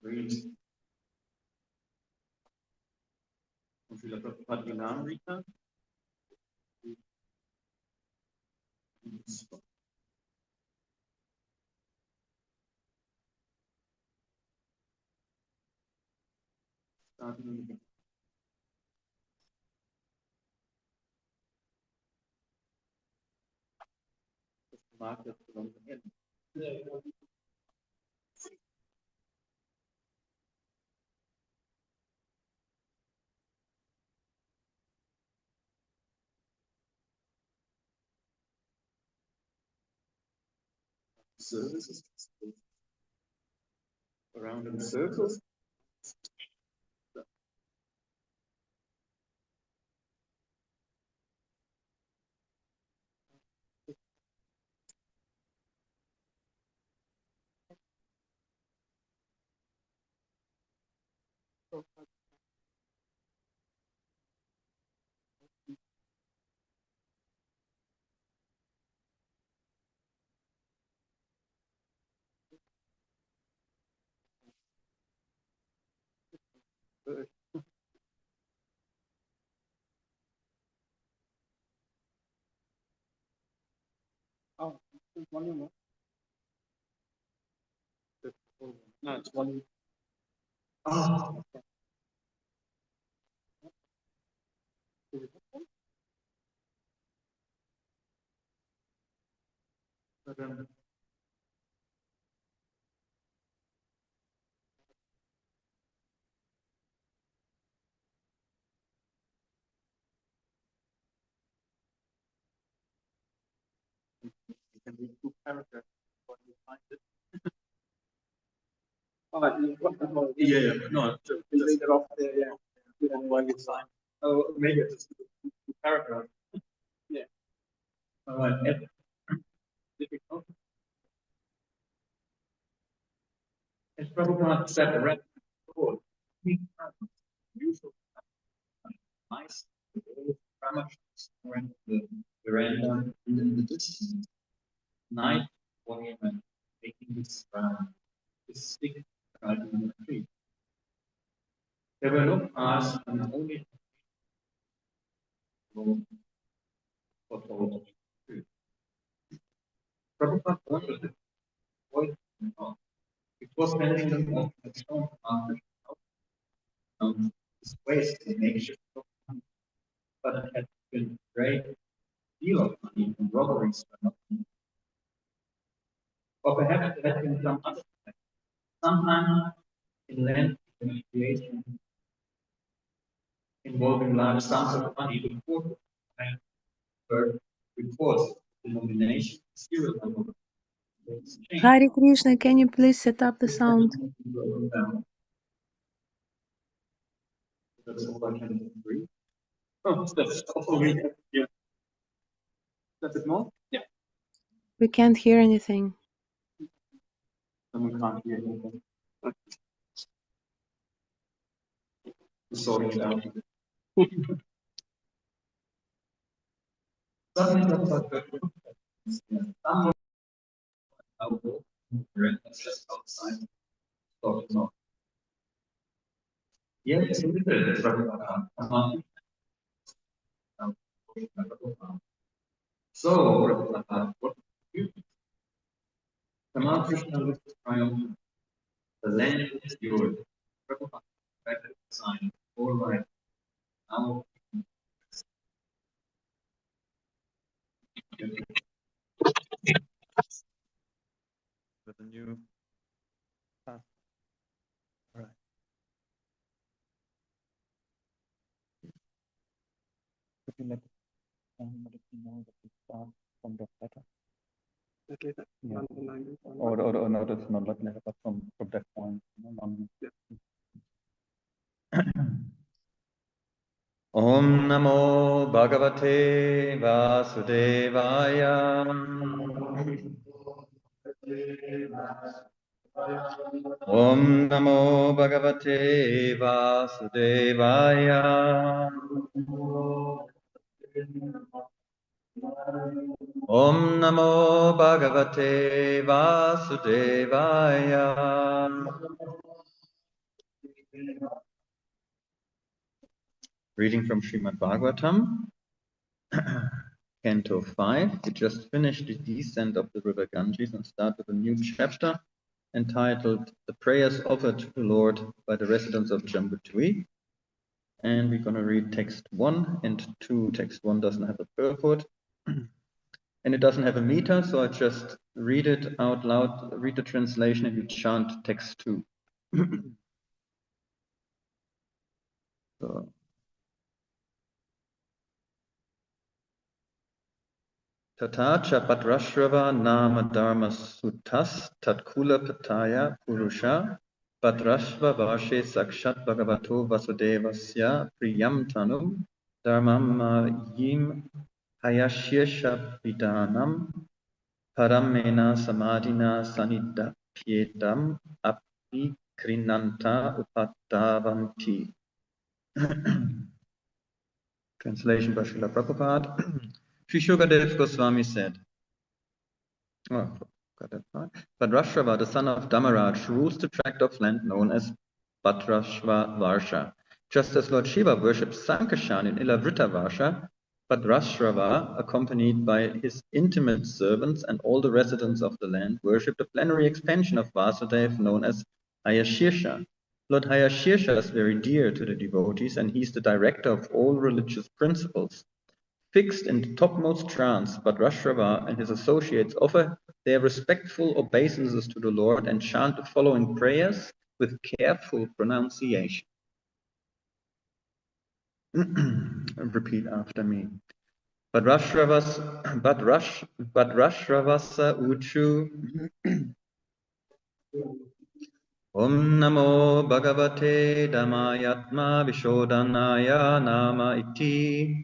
Read. Und Schüler Prabhupada die Namen Rita. Starting with the market from the end. Services around in circles. Oh, it's one more. No, it's one. Oh, okay. But, you can read two paragraphs before you find it. Yeah, no, just read it off there, yeah. And while you sign. Oh, maybe just two paragraphs. Yeah. Difficult. It's probably not set the red board. Usual. Nice. When the veranda in the distance. Night watchman taking his his stick right in the tree. There were no cars and only room for told. Prabhupada wondered what it was standing on the stone after this waste the makeshift but it had been a great deal of money and robberies were not. Or perhaps there had been some other thing. Sometime in land negotiation involving large sums of money, the court heard reports denomination serial number. Hare Krishna, can you please set up the sound? That's all I can agree. Oh, that's all we have. Yeah. That's it more? Yeah. We can't hear anything. Someone can't hear anything. Sorting it out. Something about the that's just outside. Not. Yeah, it's a little bit so, what do you think? Tamal Krishna was triumphant. The land is yours. Prabhupada perfected the sign. All right. Now, with a new path. All right. Could you let me know that we start from that letter? That letter? Yeah. Or no, that's not that letter, but from that point. Yeah. Om Namo Bhagavate Vasudevaya. Om Namo Bhagavate Vasudevaya. Om Namo Bhagavate Vasudevaya. Reading from Srimad Bhagavatam, Canto 5. We just finished the descent of the river Ganges and start with a new chapter entitled The Prayers Offered to the Lord by the Residents of Jambutui. And we're going to read text 1 and 2. Text 1 doesn't have a purport and it doesn't have a meter, so I just read it out loud, read the translation, and you chant text 2. So, Tata cha Patrashrava nama dharma sutas tatkula pataya purusha Patrashva varshe sakshat bhagavato vasudevasya priyam tanum dharmam yim hayashyesha vidanam paramena samadhina sanidapyetam apikrinanta upadavanti. Translation by Srila Prabhupada. Sri Shukadev Goswami said, oh, got that part. Bhadrashva, the son of Dhamaraj, rules the tract of land known as Bhadrashva Varsha. Just as Lord Shiva worships Sankashan in Ilavrita Varsha, Bhadrashva, accompanied by his intimate servants and all the residents of the land, worship the plenary expansion of Vasudev known as Hayashirsha. Lord Hayashirsha is very dear to the devotees and he is the director of all religious principles. Fixed in the topmost trance, Bhadrashva and his associates offer their respectful obeisances to the Lord and chant the following prayers with careful pronunciation. Repeat after me. Bhadrashravasa Uchu Om Namo Bhagavate Dhamayatma Vishodhanaya Nama Iti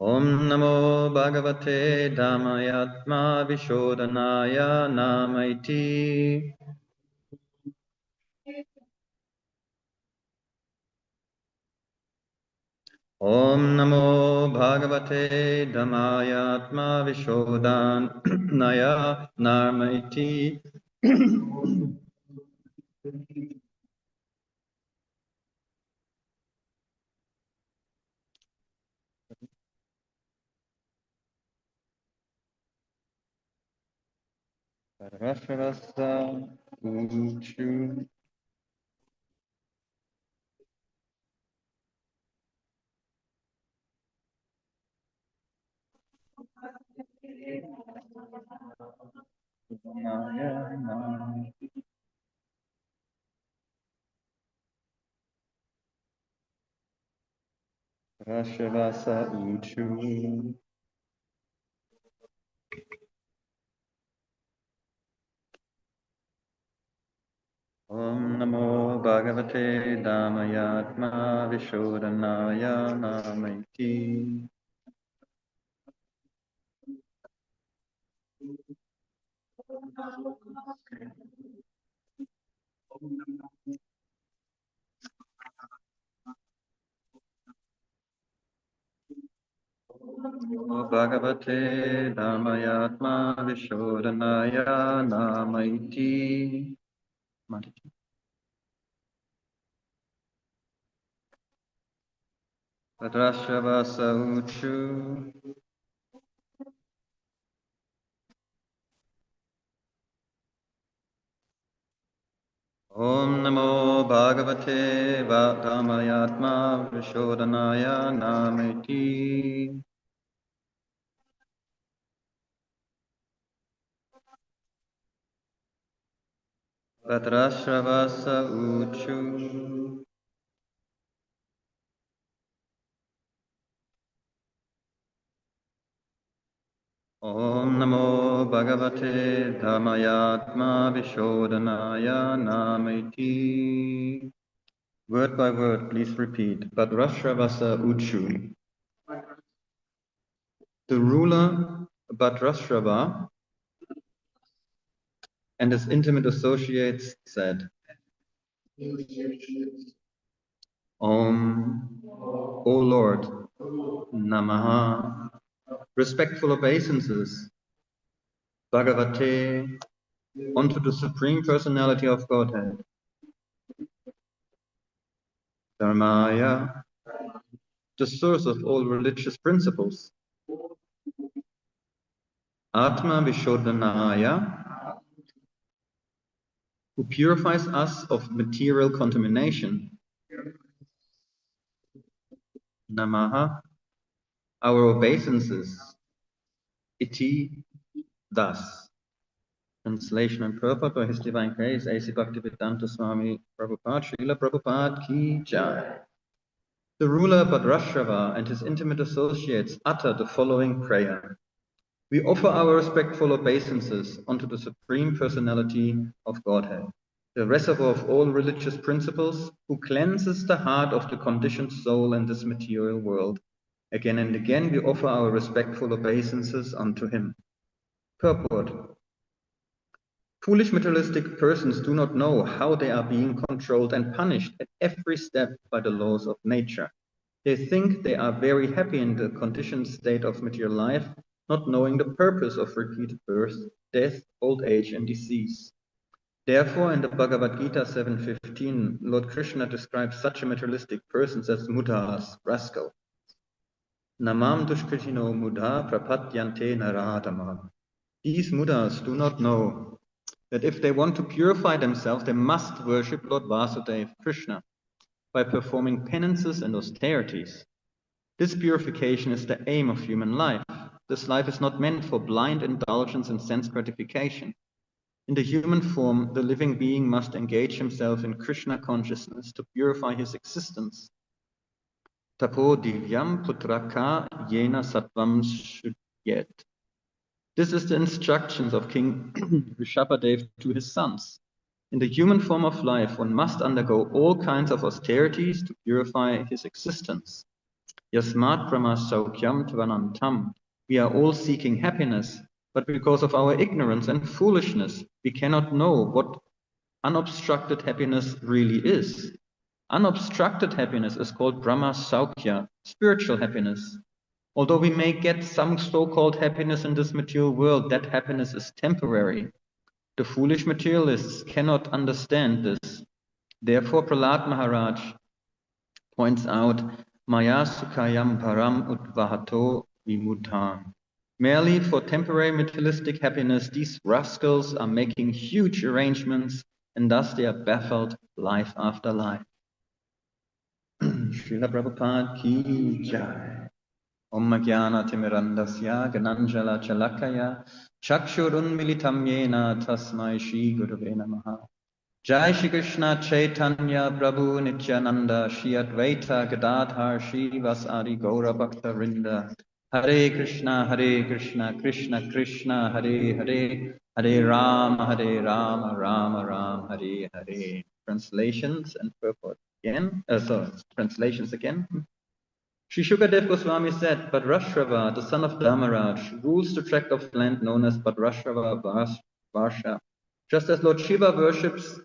Om Namo Bhagavate Dhamayatma Vishodhanaya Nama Iti Om Namo Bhagavate Dhamayatma Vishodhanaya Nama Iti Bhadrashravasa Uchu Vishodhanaya Nama Bhadrashravasa Uchu Om Namo Bhagavate Dhamayatma Vishodhanaya Nama Iti Namo Bhagavate Dhamayatma Vishodhanaya Nama Iti Bhadrashravasa Uchu Om Namo Bhagavate Dhamayatma Vishodhanaya Nama Iti Bhadrashravasa Uchu Om Namo Bhagavate Dhamayatma Vishodhanaya Nama Iti Word by word, please repeat. Bhadrashravasa Uchu. The ruler Bhadrashrava and his intimate associates said, Om, O Lord, Namaha, respectful obeisances, Bhagavate, onto the Supreme Personality of Godhead. Dharmaya, the source of all religious principles. Atma Vishodhanaya, who purifies us of material contamination. Namaha, our obeisances. Iti, thus. Translation and purport by His Divine Grace, A.C. Bhaktivedanta Swami Prabhupada, Srila Prabhupada Ki Jai. The ruler Bhadrashrava and his intimate associates utter the following prayer. We offer our respectful obeisances unto the Supreme Personality of Godhead, the reservoir of all religious principles, who cleanses the heart of the conditioned soul in this material world. Again and again we offer our respectful obeisances unto him. Purport. Foolish materialistic persons do not know how they are being controlled and punished at every step by the laws of nature. They think they are very happy in the conditioned state of material life, not knowing the purpose of repeated birth, death, old age, and disease. Therefore, in the Bhagavad Gita 7.15, Lord Krishna describes such materialistic persons as mudhas, rascal. Namam dushkritino mudha prapatyante naradama. These mudhas do not know that if they want to purify themselves, they must worship Lord Vasudeva Krishna by performing penances and austerities. This purification is the aim of human life. This life is not meant for blind indulgence in sense gratification. In the human form, the living being must engage himself in Krishna consciousness to purify his existence. Tapo divyam putraka yena sattvam shudyet. This is the instructions of King Rishabhadev to his sons. In the human form of life, one must undergo all kinds of austerities to purify his existence. Yasmat brahma saukyam tvanantam. We are all seeking happiness, but because of our ignorance and foolishness, we cannot know what unobstructed happiness really is. Unobstructed happiness is called brahma saukya, spiritual happiness. Although we may get some so-called happiness in this material world, that happiness is temporary. The foolish materialists cannot understand this. Therefore, Prahlad Maharaj points out, Maya Sukhayam Param Udvahato Vimudhan. Merely for temporary materialistic happiness, these rascals are making huge arrangements, and thus they are baffled life after life. Srila Prabhupada Ki Jai. Om Jnana Timirandasya Gananjala Chalakaya Chakshurun Militam Yena Tasmai Shri Gurave Namaha. Jai Shri Krishna Chaitanya Prabhu Nityananda Shri Advaita Gadadhar Shri Vasari Gaura Bhakta Vrinda. Hare Krishna Krishna Krishna Hare Hare Hare Rama Rama Rama Hare Hare. Translations and purport again. Translations again. Sri Shukadev Goswami said, Bhadrashrava, the son of Dharmaraj, rules the tract of land known as Bhadrashrava Varsha. Just as Lord Shiva worships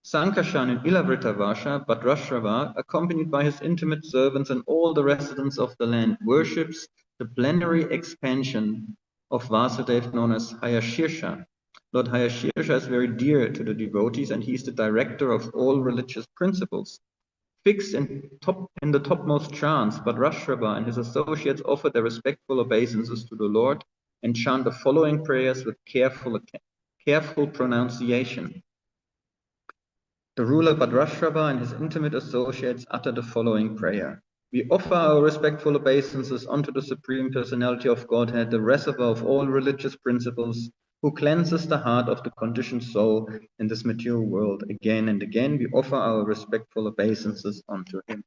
Sankarshan in Ilavrita Varsha, Bhadrashrava, accompanied by his intimate servants and all the residents of the land, worships the plenary expansion of Vasudev known as Hayashirsha. Lord Hayashirsha is very dear to the devotees and he is the director of all religious principles. Fixed in the topmost trance, Bhadrashrava and his associates offer their respectful obeisances to the Lord and chant the following prayers with careful pronunciation. The ruler Bhadrashrava and his intimate associates utter the following prayer. We offer our respectful obeisances unto the Supreme Personality of Godhead, the reservoir of all religious principles, who cleanses the heart of the conditioned soul in this material world. Again and again we offer our respectful obeisances unto him.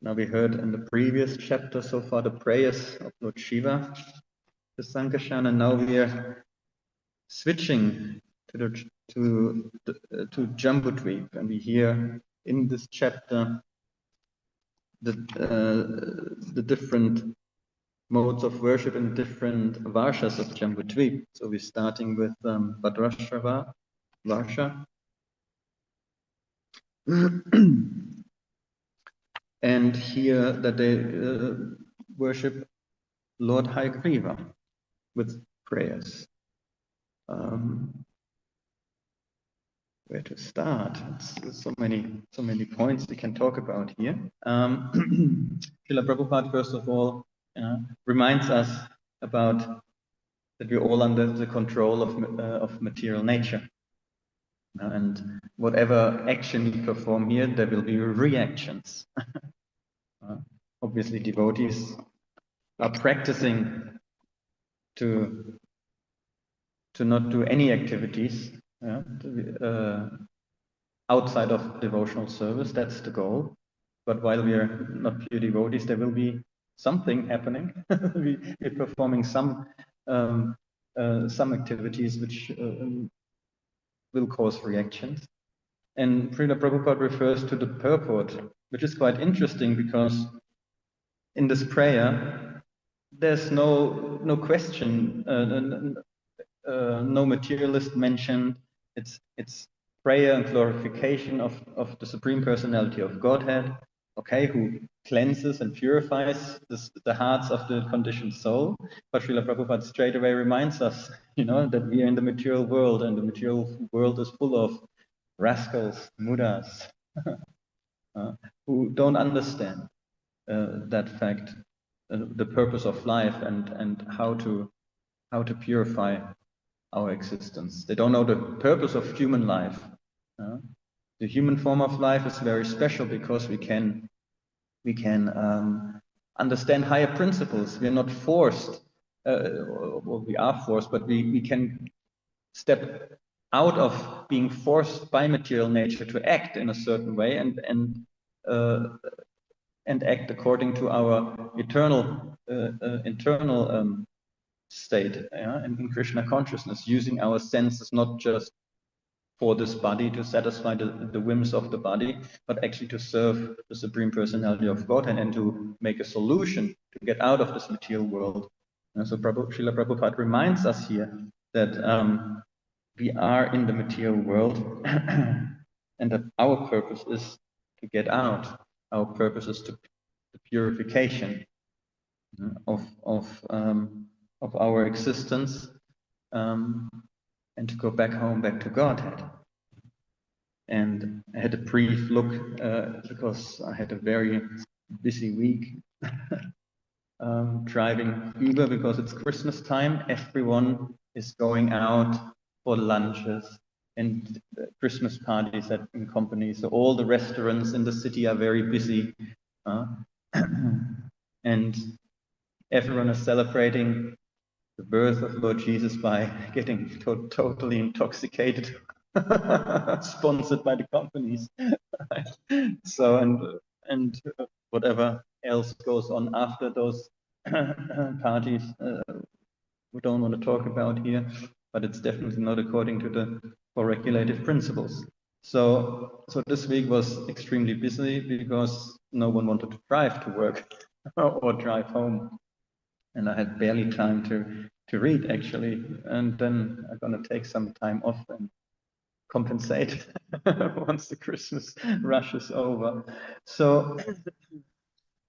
Now we heard in the previous chapter so far the prayers of Lord Shiva, the Sankarshan, and now we are switching to Jambudvip, and we hear in this chapter the different modes of worship in different varshas of Jambudvip. So we're starting with Bhadrashrava Varsha. And here that they worship Lord Hayagriva with prayers. Where to start? It's so many points we can talk about here. Srila Prabhupada, first of all, reminds us about that we're all under the control of material nature. And whatever action we perform here, there will be reactions. Obviously, devotees are practicing to not do any activities outside of devotional service. That's the goal. But while we are not pure devotees, there will be something happening. We're performing some activities which will cause reactions. And Srila Prabhupada refers to the purport, which is quite interesting because in this prayer, there's no question, no materialist mentioned. It's prayer and glorification of the Supreme Personality of Godhead, okay, who cleanses and purifies the hearts of the conditioned soul. But Srila Prabhupada straight away reminds us, that we are in the material world, and the material world is full of rascals, mudas, who don't understand that fact, the purpose of life, and how to purify our existence. They don't know the purpose of human life. The human form of life is very special because we can understand higher principles. We are not forced, well, we are forced, but we can step out of being forced by material nature to act in a certain way and act according to our eternal internal state, and in Krishna consciousness, using our senses not just for this body to satisfy the whims of the body, but actually to serve the Supreme Personality of God and to make a solution to get out of this material world. And so Srila Prabhupada reminds us here that we are in the material world and that our purpose is to get out. Our purpose is the purification of our existence, and to go back home, back to Godhead. And I had a brief look because I had a very busy week driving Uber because it's Christmas time. Everyone is going out for lunches and Christmas parties in companies. So all the restaurants in the city are very busy. And everyone is celebrating the birth of Lord Jesus by getting totally intoxicated, sponsored by the companies. So and whatever else goes on after those parties, we don't want to talk about here, but it's definitely not according to the four regulative principles. So this week was extremely busy because no one wanted to drive to work or drive home. And I had barely time to read, actually. And then I'm going to take some time off and compensate once the Christmas rush is over. So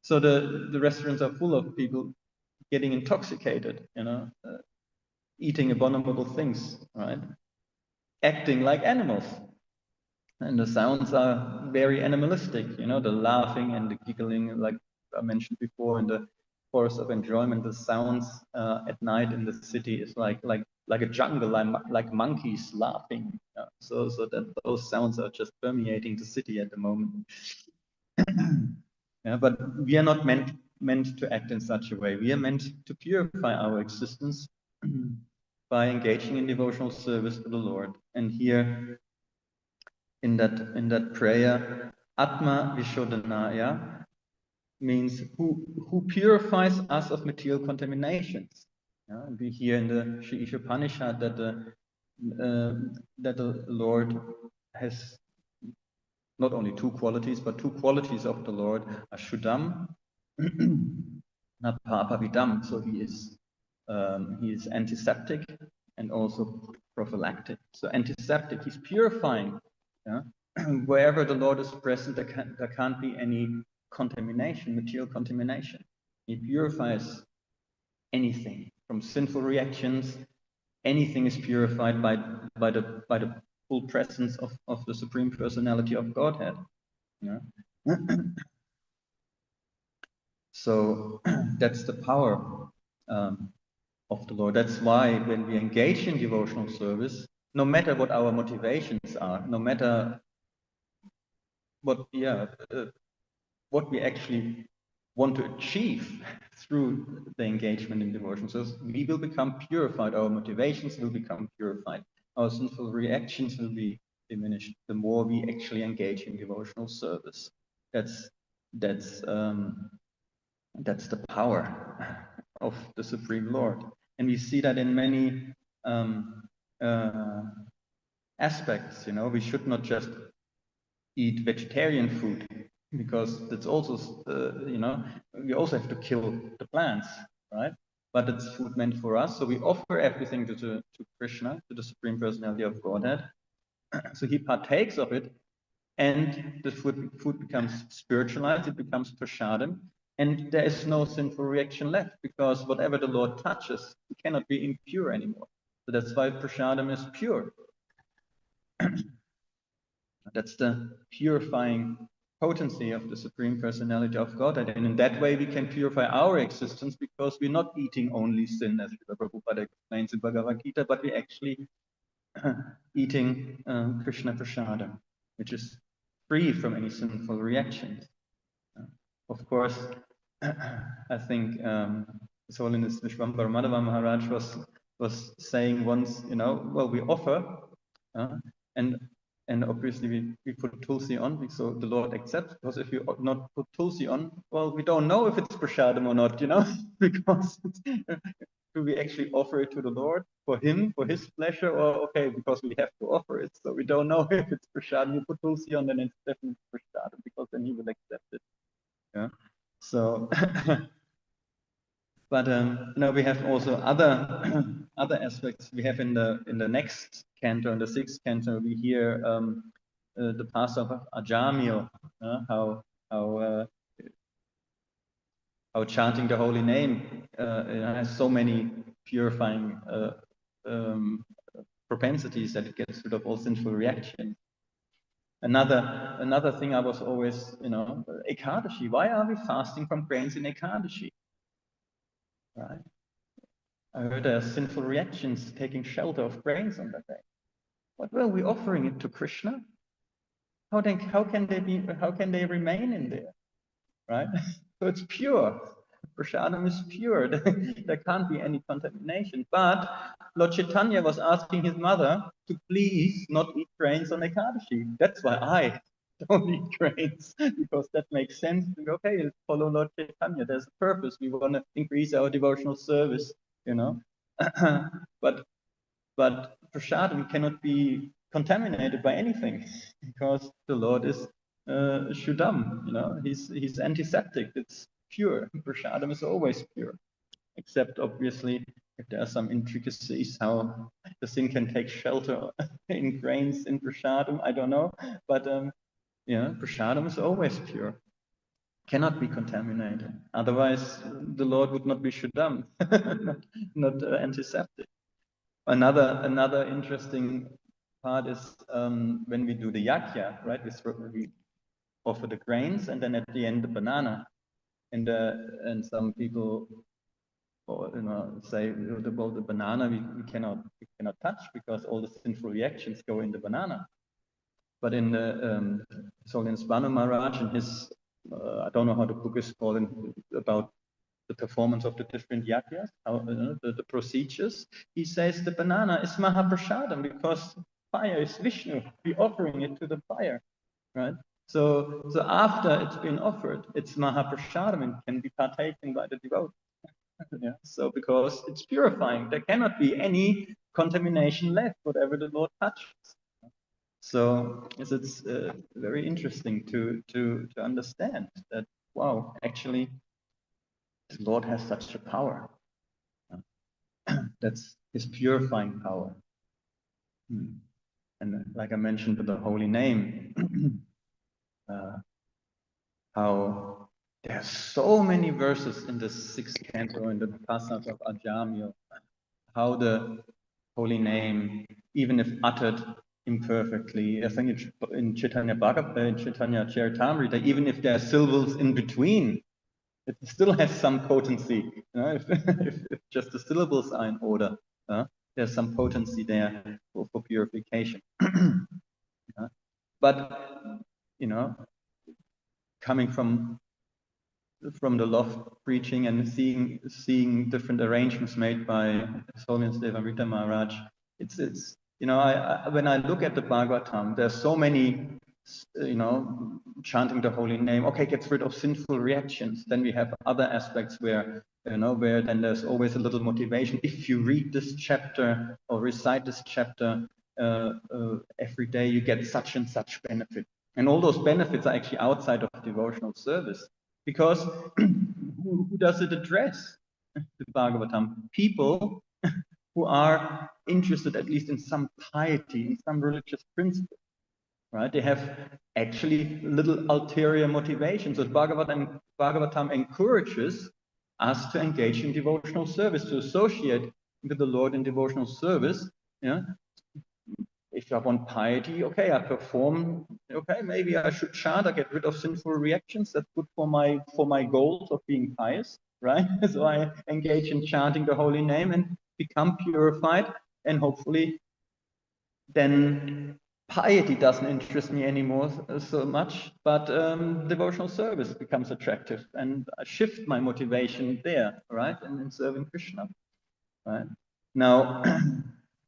the restaurants are full of people getting intoxicated, eating abominable things, right? Acting like animals. And the sounds are very animalistic, the laughing and the giggling, like I mentioned before, in the forest of enjoyment. The sounds at night in the city is like a jungle, like monkeys laughing. So that those sounds are just permeating the city at the moment. Yeah, but we are not meant to act in such a way. We are meant to purify our existence by engaging in devotional service to the Lord. And here in that prayer, Atma Vishodhanaya means who purifies us of material contaminations. And we hear in the Sri Ishopanishad that the Lord has not only two qualities, but two qualities of the Lord are Shuddham, Napapavidam. So he is antiseptic and also prophylactic. So antiseptic, he's purifying. Yeah? Wherever the Lord is present, there can't be any contamination, material contamination. He purifies anything from sinful reactions anything is purified by the full presence of the Supreme Personality of Godhead. Yeah. So that's the power of the Lord. That's why when we engage in devotional service, no matter what our motivations are, no matter what we actually want to achieve through the engagement in devotion service, we will become purified. Our motivations will become purified. Our sinful reactions will be diminished the more we actually engage in devotional service. That's the power of the Supreme Lord. And we see that in many aspects. We should not just eat vegetarian food, because that's also, we also have to kill the plants, right? But it's food meant for us. So we offer everything to Krishna, to the Supreme Personality of Godhead. So he partakes of it, and the food becomes spiritualized, it becomes prasadam, and there is no sinful reaction left, because whatever the Lord touches, it cannot be impure anymore. So that's why prasadam is pure. That's the purifying potency of the Supreme Personality of God. And in that way, we can purify our existence, because we're not eating only sin, as Prabhupada explains in Bhagavad Gita, but we're actually eating Krishna Prasadam, which is free from any sinful reactions. Of course, I think His Holiness Vishwambara Madhava Maharaj was saying once, well, we offer, and obviously we put Tulsi on, so the Lord accepts, because if you not put Tulsi on, well, we don't know if it's prasadam or not, because do we actually offer it to the Lord for him, for his pleasure, or okay, because we have to offer it, so we don't know if it's prasadam. You put Tulsi on, then it's definitely prasadam, because then he will accept it. Yeah. So, but we have also other other aspects. We have in the next canto, in the sixth canto, we hear the pastor of Ajamil, how chanting the holy name has so many purifying propensities that it gets rid of all sinful reaction. Another thing I was always, Ekadashi. Why are we fasting from grains in Ekadashi? Right? I heard there are sinful reactions taking shelter of grains on that day. But well, we're offering it to Krishna. How can they remain in there? Right? So it's pure. Prasadam is pure. There can't be any contamination. But Lord Chaitanya was asking his mother to please not eat grains on Ekadashi. That's why I don't eat grains, because that makes sense. Okay, let's follow Lord Chaitanya. There's a purpose. We want to increase our devotional service, but prasadam cannot be contaminated by anything, because the Lord is Shuddham, he's antiseptic, it's pure. Prasadam is always pure, except obviously if there are some intricacies how the thing can take shelter in grains in prasadam, I don't know, but prasadam is always pure, cannot be contaminated. Otherwise, the Lord would not be Shuddham, not antiseptic. Another interesting part is when we do the yakya, right? We offer the grains, and then at the end the banana, and some people, say, well, the banana we cannot touch, because all the sinful reactions go in the banana. But in the Holiness Banu Maharaj, in his I don't know how the book is called, about the performance of the different yagyas, the procedures, he says the banana is Mahaprasadam, because fire is Vishnu. We're offering it to the fire, right? So after it's been offered, it's Mahaprasadam and can be partaken by the devotee. Yeah. So because it's purifying, there cannot be any contamination left, whatever the Lord touches. So it's very interesting to understand that, wow, actually the Lord has such a power. That's his purifying power. And like I mentioned with the holy name, how there are so many verses in the sixth canto, in the passage of Ajamil, how the holy name, even if uttered imperfectly. I think in Chaitanya Charitamrita, even if there are syllables in between, it still has some potency. If just the syllables are in order, there's some potency there for purification. But coming from the loft preaching and seeing different arrangements made by His Holiness Devamrita Maharaj, it's when I look at the Bhagavatam, there's so many chanting the holy name, okay, gets rid of sinful reactions. Then we have other aspects where then there's always a little motivation. If you read this chapter or recite this chapter every day, you get such and such benefit. And all those benefits are actually outside of devotional service. Because who does it address? The Bhagavatam. People who are interested at least in some piety, in some religious principle. Right? They have actually little ulterior motivations. So Bhagavatam encourages us to engage in devotional service, to associate with the Lord in devotional service. Yeah? If I want piety, okay, I perform, okay, maybe I should chant, I get rid of sinful reactions. That's good for my goals of being pious, right? So I engage in chanting the holy name and become purified, and hopefully then piety doesn't interest me anymore so much, but devotional service becomes attractive, and I shift my motivation there, right? And in serving Krishna, right? Now,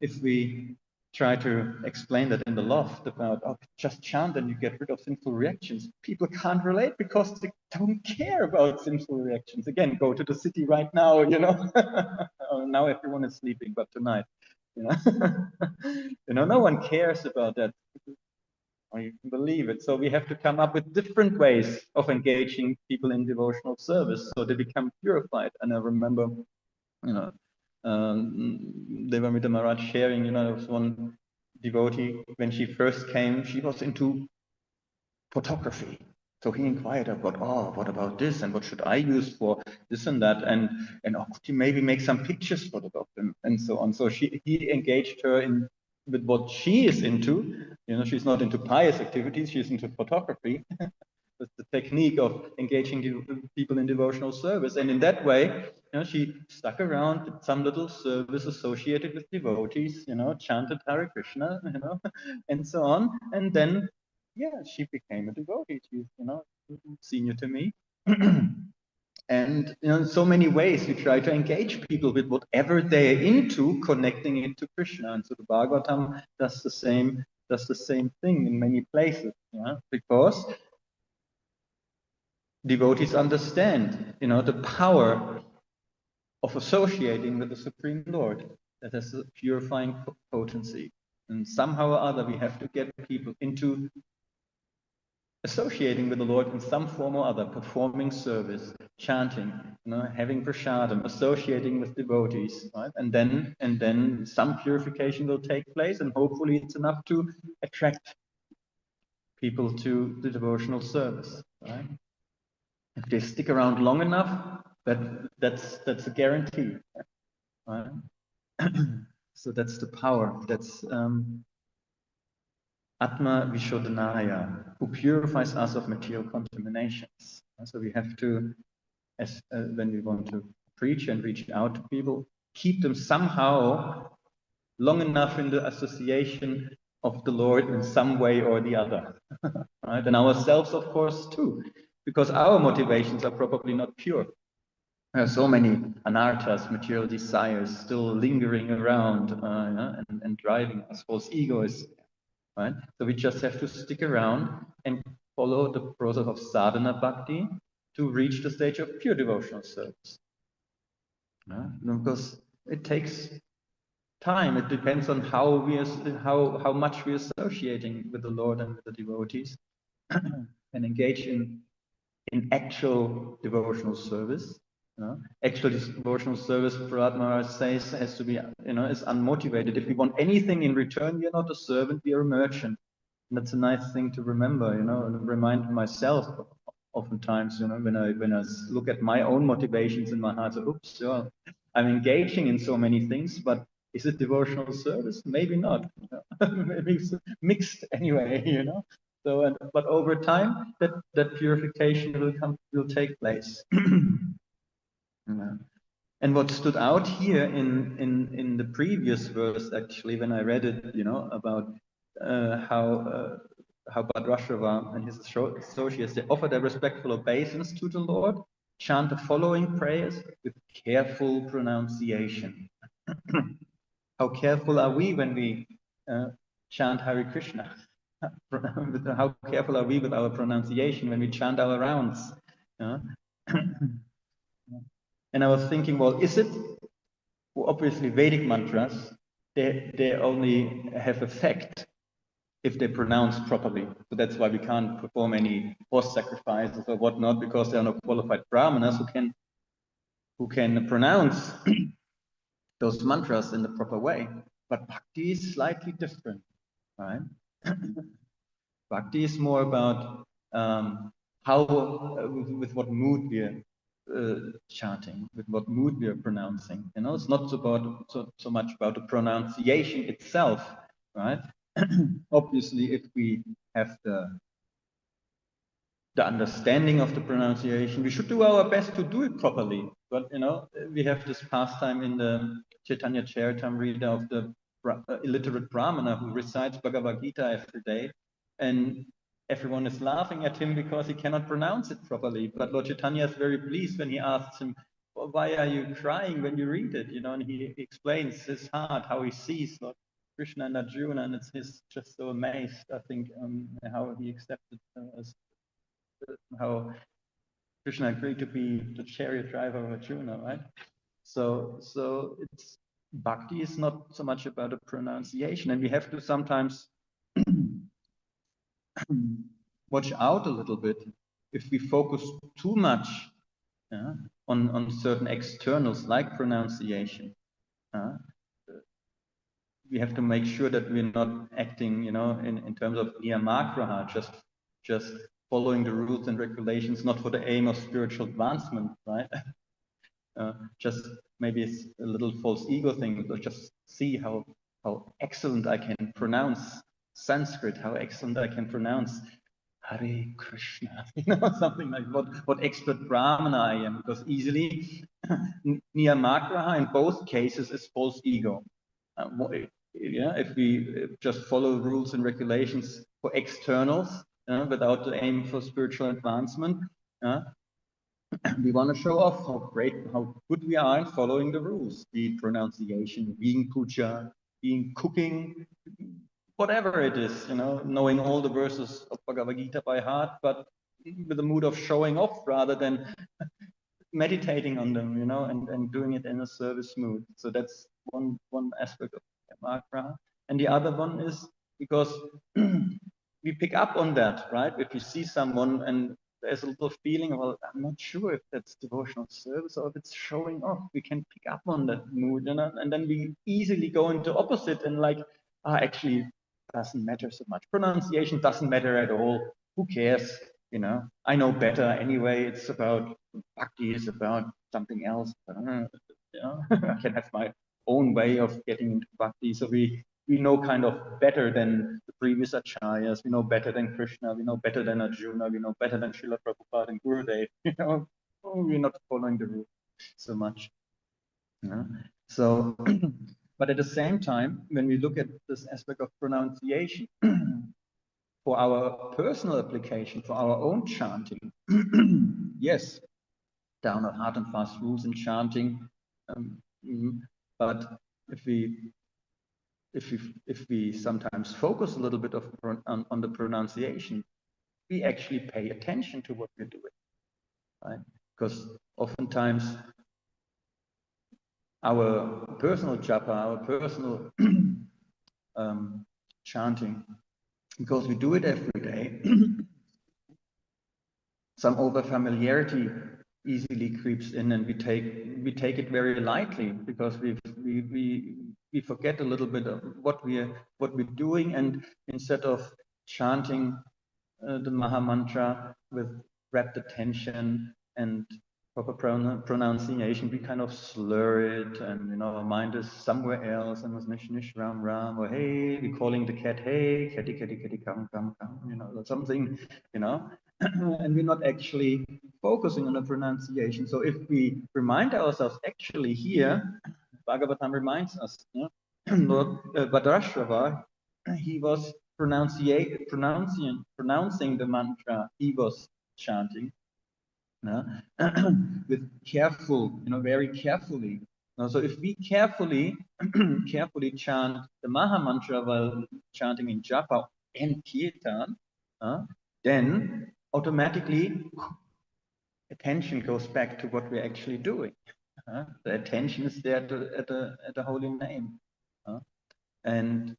if we try to explain that in the loft about, oh, just chant and you get rid of sinful reactions, people can't relate because they don't care about sinful reactions. Again, go to the city right now, now everyone is sleeping, but tonight, no one cares about that. Or you can believe it. So we have to come up with different ways of engaging people in devotional service so they become purified. And I remember, Devamrita Maharaj sharing, there was one devotee, when she first came, she was into photography. So he inquired about, what about this? And what should I use for this and that? And could you maybe make some pictures for the doctor and so on? So he engaged her with what she is into. She's not into pious activities, she's into photography. That's the technique of engaging people in devotional service. And in that way, she stuck around, did some little service associated with devotees, chanted Hare Krishna, and so on. And then, she became a devotee. She's, senior to me. And in so many ways, we try to engage people with whatever they're into, connecting it to Krishna. And so the Bhagavatam does the same thing in many places, because devotees understand, the power of associating with the Supreme Lord, that has a purifying potency. And somehow or other, we have to get people into associating with the Lord in some form or other, performing service, chanting, having prasadam, associating with devotees, right? And then some purification will take place, and hopefully it's enough to attract people to the devotional service, right? If they stick around long enough, that's a guarantee, right? So that's the power. That's Atma Vishodhanaya, who purifies us of material contaminations. So we have to, when we want to preach and reach out to people, keep them somehow long enough in the association of the Lord in some way or the other. Right? And ourselves, of course, too, because our motivations are probably not pure. There are so many anarthas, material desires, still lingering around and driving us, false egoists. Right? So we just have to stick around and follow the process of sadhana bhakti to reach the stage of pure devotional service. Because it takes time. It depends on how much we're associating with the Lord and with the devotees and engage in actual devotional service. Actual devotional service, Prahlad Maharaj says, has to be, is unmotivated. If we want anything in return, we are not a servant, we are a merchant. And that's a nice thing to remember, and remind myself oftentimes, when I look at my own motivations in my heart, so, oops, I'm engaging in so many things, but Is it devotional service? Maybe not. Maybe it's mixed anyway, you know. So, but over time, that purification will take place. And what stood out here in the previous verse, actually, when I read it, you know, about how Bhadrashava and his associates, they offer their respectful obeisance to the Lord, chant the following prayers with careful pronunciation. How careful are we when we chant Hare Krishna? How careful are we with our pronunciation when we chant our rounds? And I was thinking, well, is it? Well, obviously, Vedic mantras, they only have effect if they pronounce properly. So that's why we can't perform any horse sacrifices or whatnot, because there are no qualified brahmanas who can pronounce those mantras in the proper way. But bhakti is slightly different, right? Bhakti is more about with what mood we're chanting, with what mood we're pronouncing. You know, it's not so much about the pronunciation itself, right? Obviously, if we have the understanding of the pronunciation, we should do our best to do it properly. But you know, we have this pastime in the Chaitanya Charitamrita of the illiterate brahmana who recites Bhagavad Gita every day, and everyone is laughing at him because he cannot pronounce it properly. But Lord Chaitanya is very pleased when he asks him, well, why are you crying when you read it? You know, and he explains his heart, how he sees Lord Krishna and Arjuna, and he's just so amazed, I think, how he accepted as how Krishna agreed to be the chariot driver of Arjuna, right? So it's bhakti is not so much about a pronunciation, and we have to sometimes watch out a little bit if we focus too much on certain externals like pronunciation. We have to make sure that we're not acting, you know, in terms of niyamagraha, just following the rules and regulations, not for the aim of spiritual advancement, right? Just maybe it's a little false ego thing, but just see how excellent I can pronounce Sanskrit, how excellent I can pronounce Hare Krishna, you know, something like what expert brahmana I am, because easily niyamagraha in both cases is false ego. Yeah, if we just follow rules and regulations for externals without the aim for spiritual advancement, we want to show off how great, how good we are in following the rules, be it pronunciation, being puja, being cooking, whatever it is, you know, knowing all the verses of Bhagavad Gita by heart, but with a mood of showing off rather than meditating on them, you know, and doing it in a service mood. So that's one aspect of Yamagra. And the other one is because we pick up on that, right? If you see someone and there's a little feeling, well, I'm not sure if that's devotional service or if it's showing off. We can pick up on that mood, you know, and then we easily go into opposite and like, actually doesn't matter so much. Pronunciation doesn't matter at all. Who cares? You know, I know better anyway. It's about bhakti, it's about something else. You know, I can have my own way of getting into bhakti. So we know kind of better than the previous acharyas. We know better than Krishna. We know better than Arjuna. We know better than Srila Prabhupada and Gurudev. You know, we're not following the rule so much. You know? So, but at the same time, when we look at this aspect of pronunciation, for our personal application, for our own chanting, yes, there are hard and fast rules in chanting, but if we sometimes focus a little bit on the pronunciation, we actually pay attention to what we're doing, right? Because oftentimes our personal japa, our personal chanting, because we do it every day, some over familiarity easily creeps in, and we take it very lightly because we forget a little bit of what we're doing, and instead of chanting the Maha Mantra with rapt attention and proper pronunciation, we kind of slur it, and you know, our mind is somewhere else, and it's nish nish ram ram, or hey, we're calling the cat, hey, catty catty catty, come come come, you know, or something, you know, and we're not actually focusing on the pronunciation. So if we remind ourselves, actually here, Bhagavatam reminds us, you know, Lord Bhadrashava, he was pronouncing the mantra he was chanting, with careful, you know, very carefully. So if we carefully chant the Maha Mantra while chanting in Japa and Kirtan, then automatically attention goes back to what we're actually doing. The attention is there at the holy name, and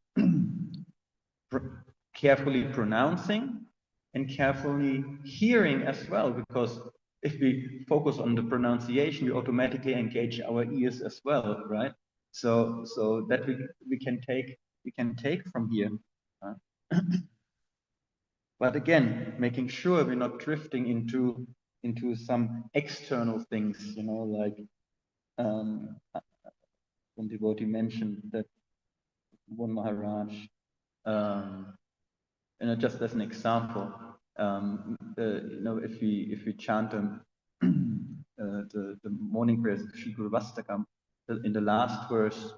carefully pronouncing and carefully hearing as well, because if we focus on the pronunciation, we automatically engage our ears as well, right? So that we can take from here. But again, making sure we're not drifting into some external things, you know, like one devotee mentioned that one Maharaj, you know, just as an example, you know, if we chant the morning prayers, Shri Guru Vastakam, in the last verse,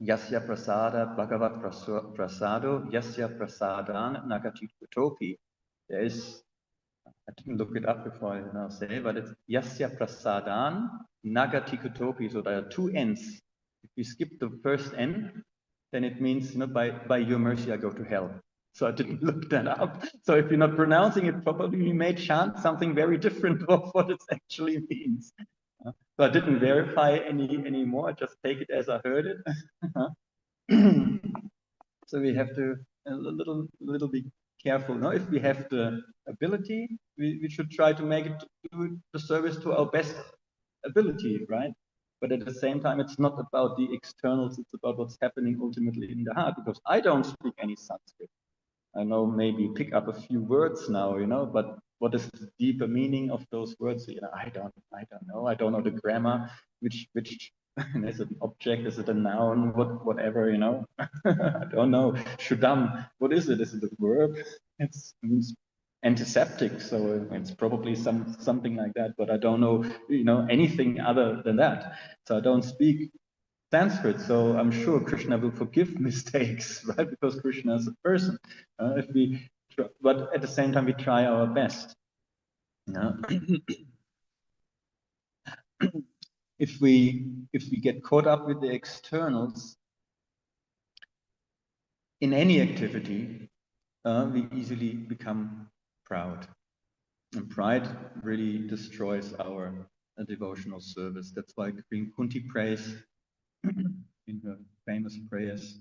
Yasya prasada bhagavat prasado, Yasya prasadan nagati utopi. There is, I didn't look it up before I now say, but it's Yasya prasadan nagati utopi. So there are two ends. If we skip the first end, then it means, you know, by your mercy I go to hell. So I didn't look that up. So if you're not pronouncing it properly, we may chant something very different of what it actually means. So I didn't verify anymore. I just take it as I heard it. So we have to a little be careful. Now, if we have the ability, we should try to make it do the service to our best ability, right? But at the same time, it's not about the externals, it's about what's happening ultimately in the heart, because I don't speak any Sanskrit. I know maybe pick up a few words now, you know, but what is the deeper meaning of those words? You know, I don't know. I don't know the grammar, which is it an object, is it a noun, whatever, you know. I don't know. Shudam, what is it? Is it a verb? It means antiseptic, so it's probably something like that, but I don't know, you know, anything other than that. So I don't speak Sanskrit, so I'm sure Krishna will forgive mistakes, right? Because Krishna is a person. If we, but at the same time, we try our best. If we get caught up with the externals in any activity, we easily become proud, and pride really destroys our devotional service. That's why Queen Kunti prays in her famous prayers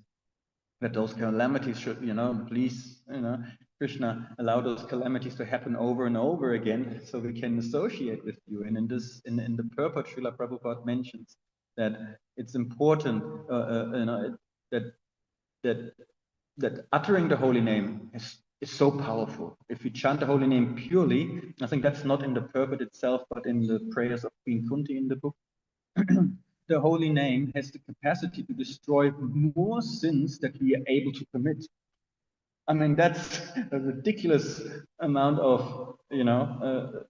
that those calamities should, you know, please, you know, Krishna, allow those calamities to happen over and over again so we can associate with you. And in this, in the purport, Srila Prabhupada mentions that it's important, you know, that uttering the holy name is so powerful. If we chant the holy name purely, I think that's not in the purport itself, but in the prayers of Queen Kunti in the book. The holy name has the capacity to destroy more sins that we are able to commit. I mean, that's a ridiculous amount of, you know,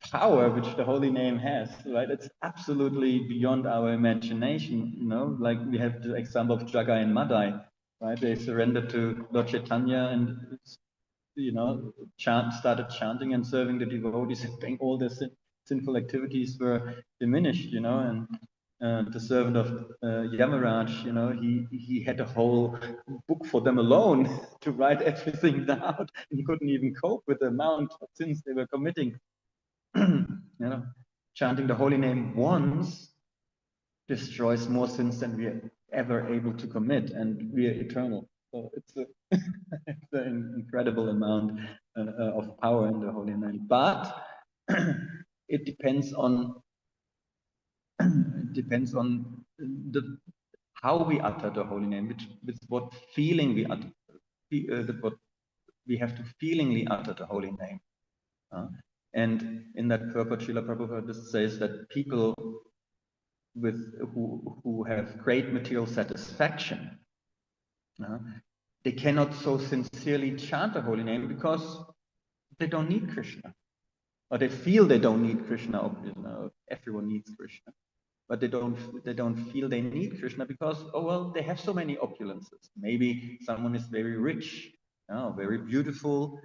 power which the holy name has, right? It's absolutely beyond our imagination, you know, like we have the example of Jagai and Madai, right? They surrendered to Lord Chaitanya and, you know, started chanting and serving the devotees, and all their sinful activities were diminished, you know, and the servant of Yamaraj, you know, he had a whole book for them alone to write everything down. He couldn't even cope with the amount of sins they were committing. You know, chanting the holy name once destroys more sins than we are ever able to commit, and we are eternal. So it's it's an incredible amount of power in the holy name. But it depends on the how we utter the holy name, with what feeling we utter, what we have to feelingly utter the holy name. And in that purport, Srila Prabhupada says that people who have great material satisfaction, they cannot so sincerely chant the holy name because they don't need Krishna, or they feel they don't need Krishna. Or, everyone needs Krishna, but they don't feel they need Krishna because, oh well, they have so many opulences. Maybe someone is very rich, very beautiful.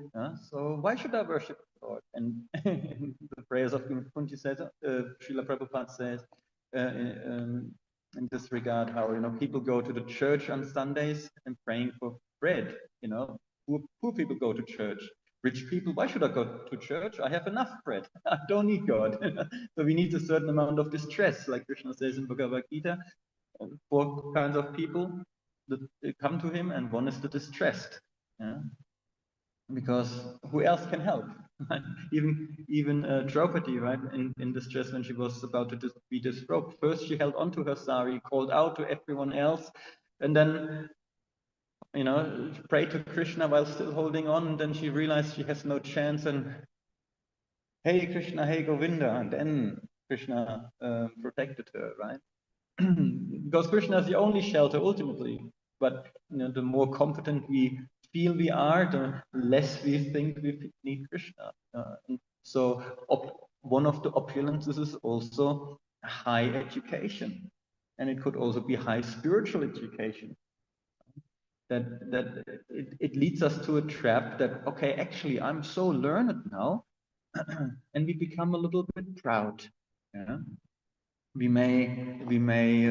So why should I worship the Lord? And the prayers of Kunti says, Srila Prabhupada says, in this regard, how people go to the church on Sundays and praying for bread. Poor people go to church. Rich people, why should I go to church? I have enough bread. I don't need God. So we need a certain amount of distress, like Krishna says in Bhagavad Gita. 4 kinds of people that come to him, and one is the distressed. Because who else can help? even Draupadi, right, in distress when she was about to be disrobed. First she held onto her sari, called out to everyone else, and then prayed to Krishna while still holding on. And then she realized she has no chance, and hey Krishna, hey Govinda, and then Krishna protected her, right? Because Krishna is the only shelter ultimately. But the more competent we feel we are, the less we think we need Krishna. And so one of the opulences is also high education, and it could also be high spiritual education. That it leads us to a trap that, okay, actually I'm so learned now, and we become a little bit proud. We may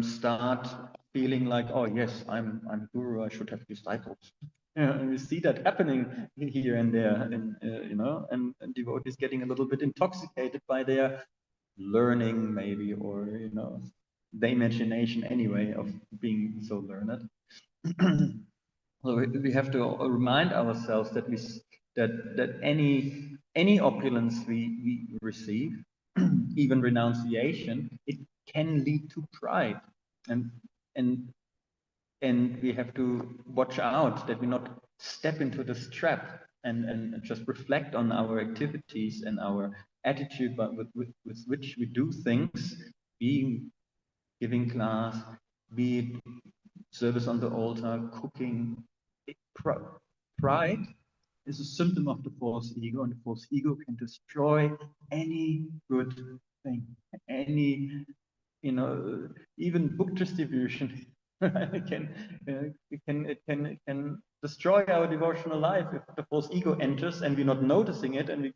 start feeling like, oh yes, I'm guru, I should have disciples. And we see that happening here and there, and and devotees getting a little bit intoxicated by their learning, maybe, or the imagination anyway of being so learned. So we have to remind ourselves that that any opulence we receive, even renunciation, it can lead to pride, and we have to watch out that we not step into this trap, and just reflect on our activities and our attitude, but with which we do things, being giving class, be it service on the altar, cooking. Pride is a symptom of the false ego, and the false ego can destroy any good thing, any, even book distribution. It can destroy our devotional life if the false ego enters and we're not noticing it, and we're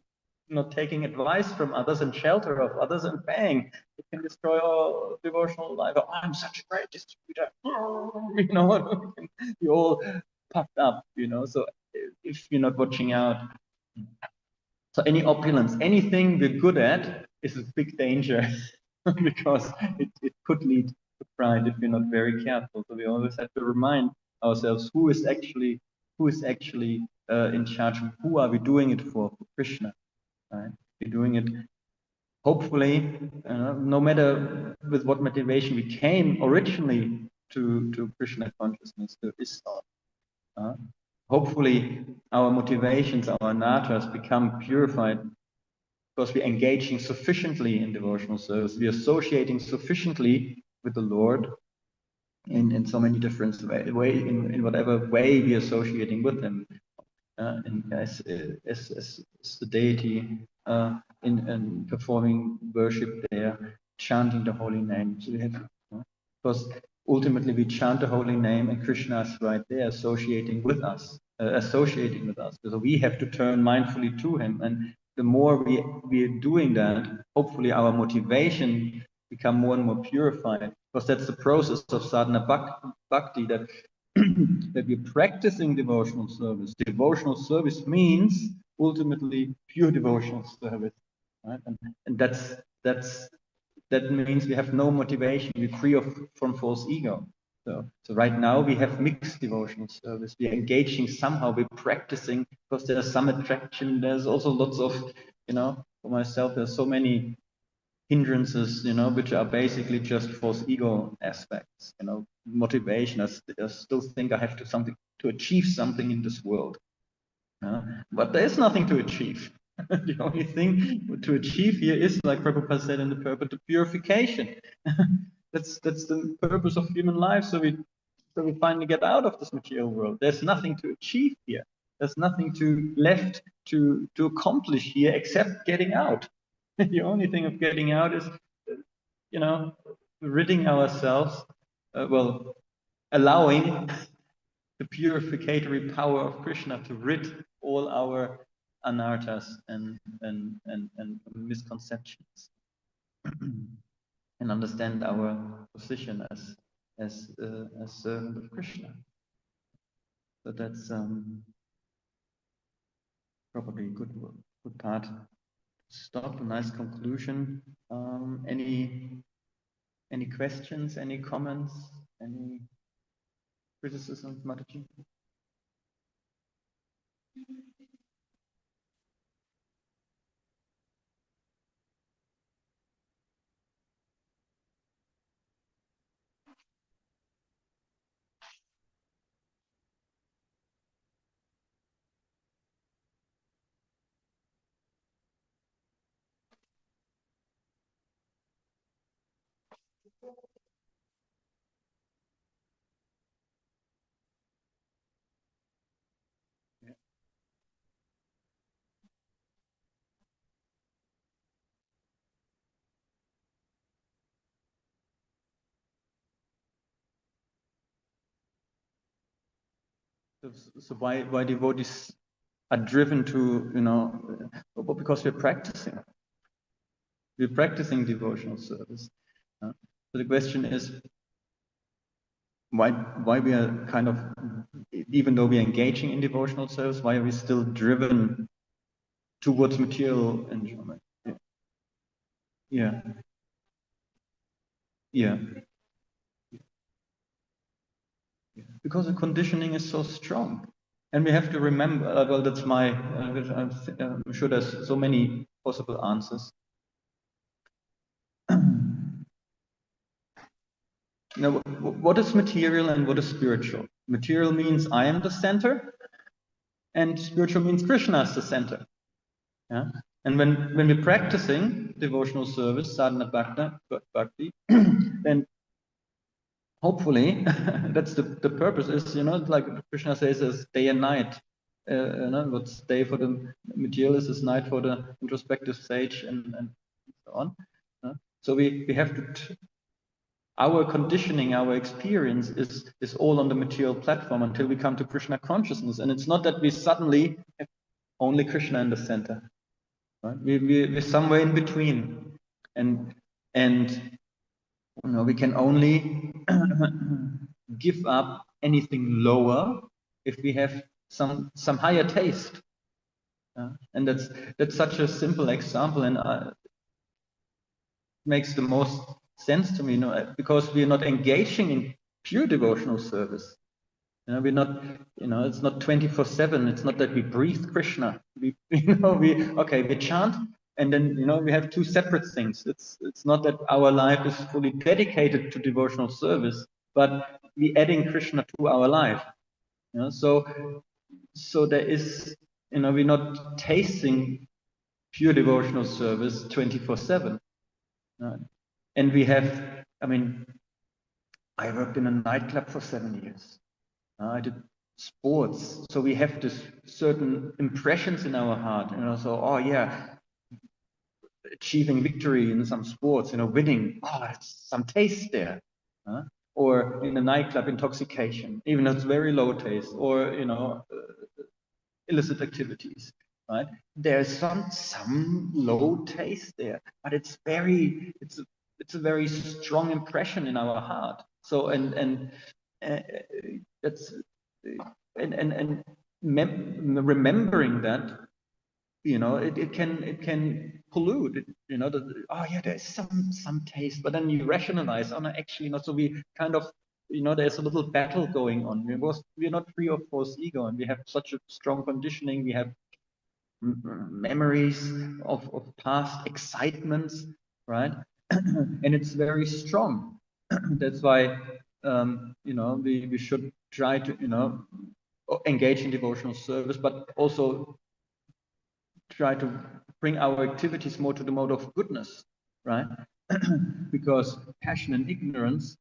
not taking advice from others and shelter of others, and bang, it can destroy our devotional life. Oh, I'm such a great distributor. We all puffed up, so if you're not watching out. So any opulence, anything we're good at is a big danger because it could lead to pride if we're not very careful. So we always have to remind ourselves who is actually in charge, who are we doing it for Krishna, right? We're doing it hopefully, no matter with what motivation we came originally to Krishna consciousness, to Islam. Hopefully our motivations, our natras become purified because we're engaging sufficiently in devotional service. We're associating sufficiently with the Lord in so many different ways, in whatever way we're associating with Him. As the deity, in performing worship there, chanting the holy name. So we have, because ultimately we chant the holy name, and Krishna is right there associating with us. So we have to turn mindfully to Him, and the more we are doing that, hopefully our motivation become more and more purified, because that's the process of sadhana bhakti, that that we're practicing devotional service. Devotional service means ultimately pure devotional service, right? And that means we have no motivation. We're free from false ego. So right now we have mixed devotional service. We're engaging somehow. We're practicing because there's some attraction. There's also lots of, for myself, there's so many hindrances, which are basically just false ego aspects, motivation. I still think I have to achieve something in this world. But there is nothing to achieve. The only thing to achieve here is, like Prabhupada said in the purpose, the purification. That's the purpose of human life. So we finally get out of this material world. There's nothing to achieve here. There's nothing left to accomplish here except getting out. The only thing of getting out is, ridding ourselves, allowing the purificatory power of Krishna to rid all our anarthas and misconceptions, and understand our position as servant of Krishna. So that's probably a good part. Stop. A nice conclusion. Any questions? Any comments? Any criticisms, Mataji? So why devotees are driven to, because we're practicing. We're practicing devotional service. So the question is, why we are kind of, even though we are engaging in devotional service, why are we still driven towards material enjoyment? Yeah. Yeah. Because the conditioning is so strong. And we have to remember, well, that's my, I'm sure there's so many possible answers. Now, what is material and what is spiritual? Material means I am the center, and spiritual means Krishna is the center. Yeah? And when we're practicing devotional service, sadhana bhakti, then hopefully that's the purpose is, like Krishna says, is day and night. What's day for the materialist is night for the introspective sage, and so on. So we have to our conditioning, our experience is all on the material platform until we come to Krishna consciousness. And it's not that we suddenly have only Krishna in the center. Right? We're somewhere in between. And we can only give up anything lower if we have some higher taste. And that's such a simple example, and makes the most sense to me, because we are not engaging in pure devotional service. We're not, it's not 24/7. It's not that we breathe Krishna. We chant, and then we have two separate things. It's not that our life is fully dedicated to devotional service, but we adding Krishna to our life. So there is, we're not tasting pure devotional service 24/7. And we have, I worked in a nightclub for 7 years. I did sports. So we have this certain impressions in our heart. Achieving victory in some sports, winning. Some taste there. Or in a nightclub, intoxication, even though it's very low taste, or, illicit activities. Right? There's some low taste there, but it's a very strong impression in our heart. So remembering that, it can pollute. There's some taste, but then you rationalize. Oh no, actually not. So we kind of, there's a little battle going on. We're not free of false ego, and we have such a strong conditioning. We have memories of past excitements, right? And it's very strong. That's why we should try to engage in devotional service, but also try to bring our activities more to the mode of goodness, right? Because passion and ignorance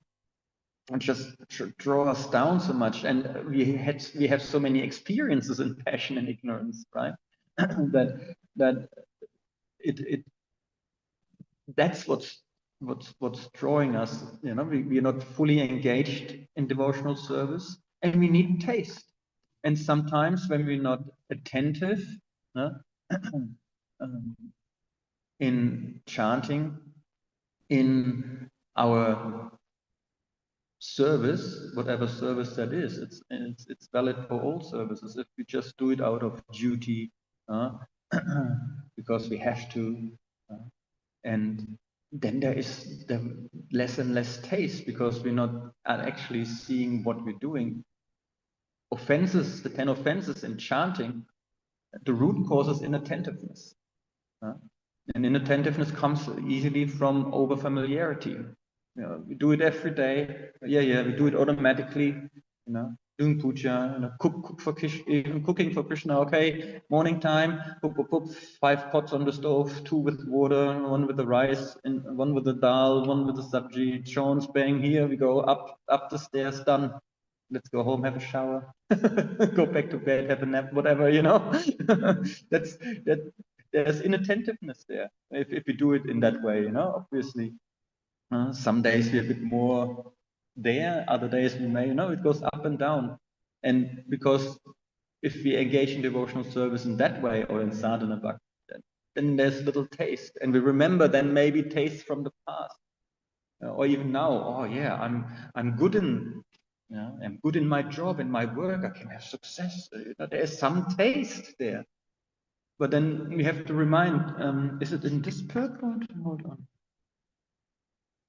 just draw us down so much, and we have so many experiences in passion and ignorance, right? that it that's what's drawing us. You know, we are not fully engaged in devotional service, and we need taste. And sometimes when we're not attentive in chanting, in our service, whatever service that is, it's valid for all services. If we just do it out of duty, because we have to, and then there is the less and less taste because we're not actually seeing what we're doing. Offenses, the 10 offenses in chanting, the root cause is inattentiveness. And inattentiveness comes easily from over familiarity. We do it every day. Yeah, we do it automatically. Doing puja, cook for Krishna, cooking for Krishna. Okay, morning time. 5 pots on the stove, 2 with water, 1 with the rice, and 1 with the dal, 1 with the sabji. Sean's bang here. We go up the stairs. Done. Let's go home, have a shower, go back to bed, have a nap, whatever. That's that. There's inattentiveness there if we do it in that way. Obviously. Some days we're a bit more there, other days we may, it goes up and down. And because if we engage in devotional service in that way or in sadhana bhakti, then there's little taste. And we remember then maybe taste from the past. Or even now, oh yeah, I'm good I'm good in my job, in my work, I can have success. There's some taste there. But then we have to remind, is it in this purport? Hold on.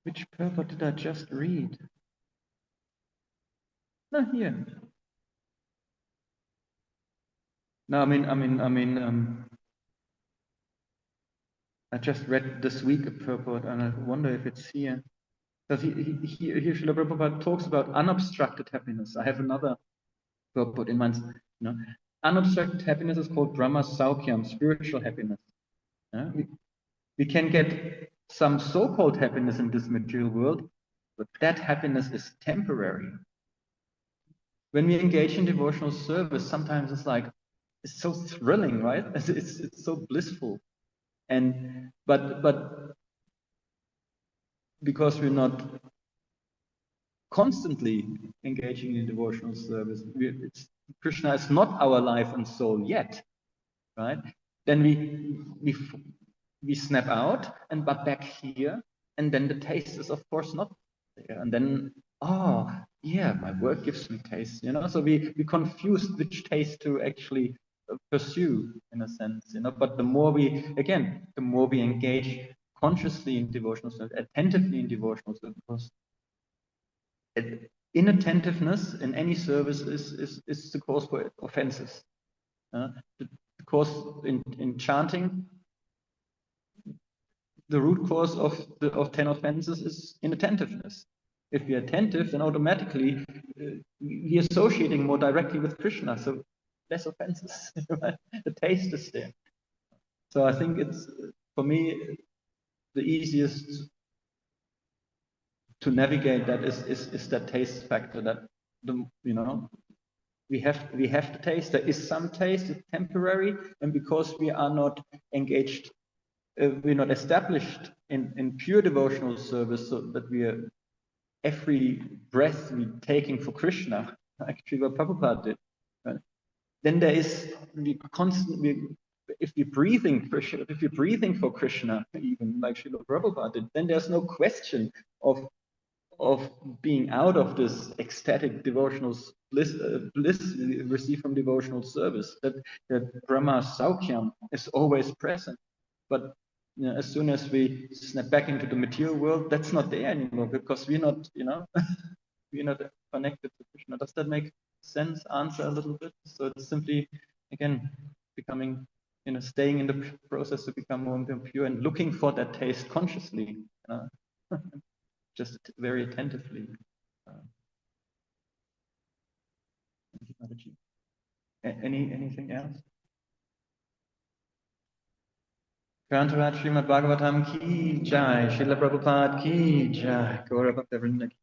Which purport did I just read? No, here. No, I just read this week a purport, and I wonder if it's here. Because here Srila Prabhupada talks about unobstructed happiness. I have another purport in mind. Unobstructed happiness is called Brahma Saukyam, spiritual happiness. We can get some so-called happiness in this material world, but that happiness is temporary. When we engage in devotional service, sometimes it's so thrilling, right? It's so blissful, but because we're not constantly engaging in devotional service, Krishna is not our life and soul yet, right? Then we snap out but back here, and then the taste is of course not there, and then yeah, my work gives me taste, so we confused which taste to actually pursue in a sense, but the more we engage consciously in devotional service, attentively in devotional service, because inattentiveness in any service is the cause for offenses. The cause in chanting, the root cause of 10 offenses is inattentiveness. If we are attentive, then automatically we are associating more directly with Krishna, so less offenses. Right? The taste is there. So I think it's, for me, the easiest to navigate that is that taste factor, that we have the taste. There is some taste, it's temporary, and because we are not engaged, we're not established in pure devotional service, so that we are every breath we taking for Krishna, like Srila Prabhupada did. Right? Then there is if you're breathing for Krishna, even like Srila Prabhupada did, then there's no question of being out of this ecstatic devotional bliss we receive from devotional service. That Brahma Saukyam is always present. But as soon as we snap back into the material world, that's not there anymore, because we're not, we're not connected to Krishna. Does that make sense? Answer a little bit. So it's simply, again, becoming, staying in the process to become more and more pure, and looking for that taste consciously, just very attentively. Anything else? Grantarat Srimad Bhagavatam ki jai, Srila Prabhupada ki jai, Gaura Bhakta Vrinda ki